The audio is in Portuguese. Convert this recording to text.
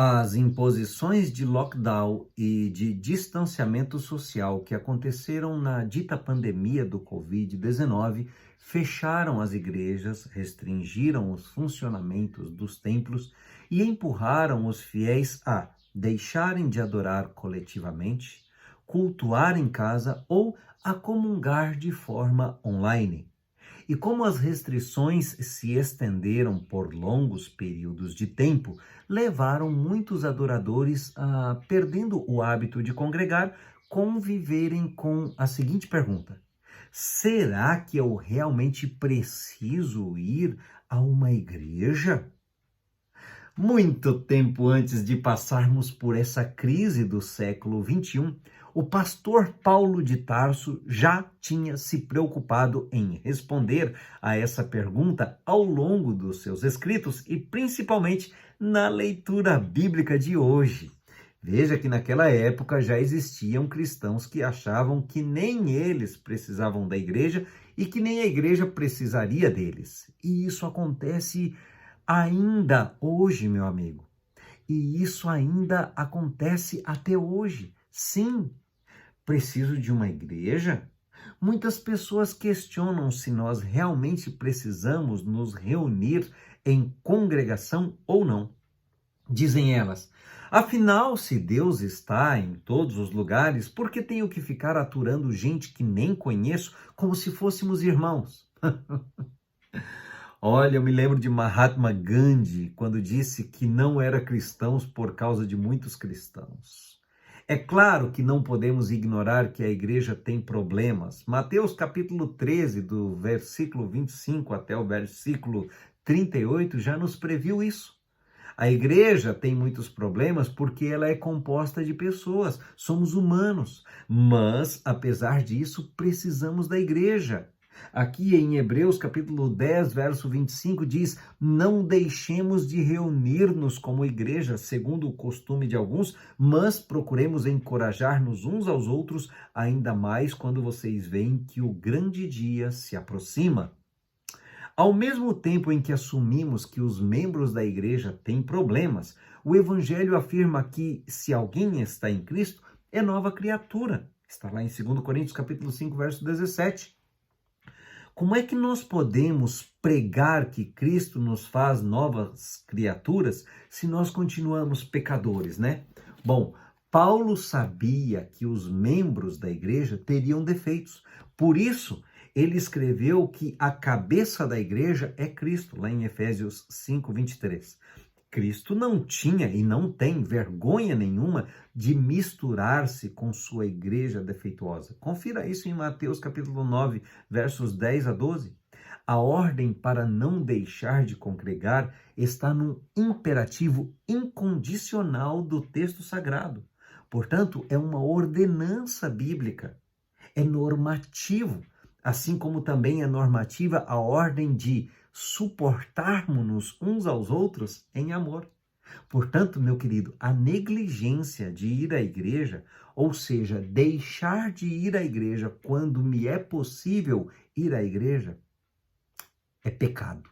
As imposições de lockdown e de distanciamento social que aconteceram na dita pandemia do Covid-19 fecharam as igrejas, restringiram os funcionamentos dos templos e empurraram os fiéis a deixarem de adorar coletivamente, cultuar em casa ou a comungar de forma online. E como as restrições se estenderam por longos períodos de tempo, levaram muitos adoradores a, perdendo o hábito de congregar, conviverem com a seguinte pergunta: será que eu realmente preciso ir a uma igreja? Muito tempo antes de passarmos por essa crise do século XXI, o pastor Paulo de Tarso já tinha se preocupado em responder a essa pergunta ao longo dos seus escritos e principalmente na leitura bíblica de hoje. Veja que naquela época já existiam cristãos que achavam que nem eles precisavam da igreja e que nem a igreja precisaria deles. E isso acontece ainda hoje, meu amigo. E isso ainda acontece até hoje. Sim, preciso de uma igreja? Muitas pessoas questionam se nós realmente precisamos nos reunir em congregação ou não. Dizem elas: afinal, se Deus está em todos os lugares, por que tenho que ficar aturando gente que nem conheço como se fôssemos irmãos? Olha, eu me lembro de Mahatma Gandhi quando disse que não era cristão por causa de muitos cristãos. É claro que não podemos ignorar que a igreja tem problemas. Mateus capítulo 13, do versículo 25 até o versículo 38, já nos previu isso. A igreja tem muitos problemas porque ela é composta de pessoas, somos humanos, mas, apesar disso, precisamos da igreja. Aqui em Hebreus capítulo 10, verso 25 diz: não deixemos de reunir-nos como igreja, segundo o costume de alguns, mas procuremos encorajar-nos uns aos outros, ainda mais quando vocês veem que o grande dia se aproxima. Ao mesmo tempo em que assumimos que os membros da igreja têm problemas, o Evangelho afirma que se alguém está em Cristo, é nova criatura. Está lá em 2 Coríntios capítulo 5, verso 17. Como é que nós podemos pregar que Cristo nos faz novas criaturas se nós continuamos pecadores, né? Bom, Paulo sabia que os membros da igreja teriam defeitos. Por isso, ele escreveu que a cabeça da igreja é Cristo, lá em Efésios 5, 23. Cristo não tinha e não tem vergonha nenhuma de misturar-se com sua igreja defeituosa. Confira isso em Mateus capítulo 9, versos 10 a 12. A ordem para não deixar de congregar está no imperativo incondicional do texto sagrado. Portanto, é uma ordenança bíblica, é normativo, assim como também é normativa a ordem de suportarmos-nos uns aos outros em amor. Portanto, meu querido, a negligência de ir à igreja, ou seja, deixar de ir à igreja quando me é possível ir à igreja, é pecado.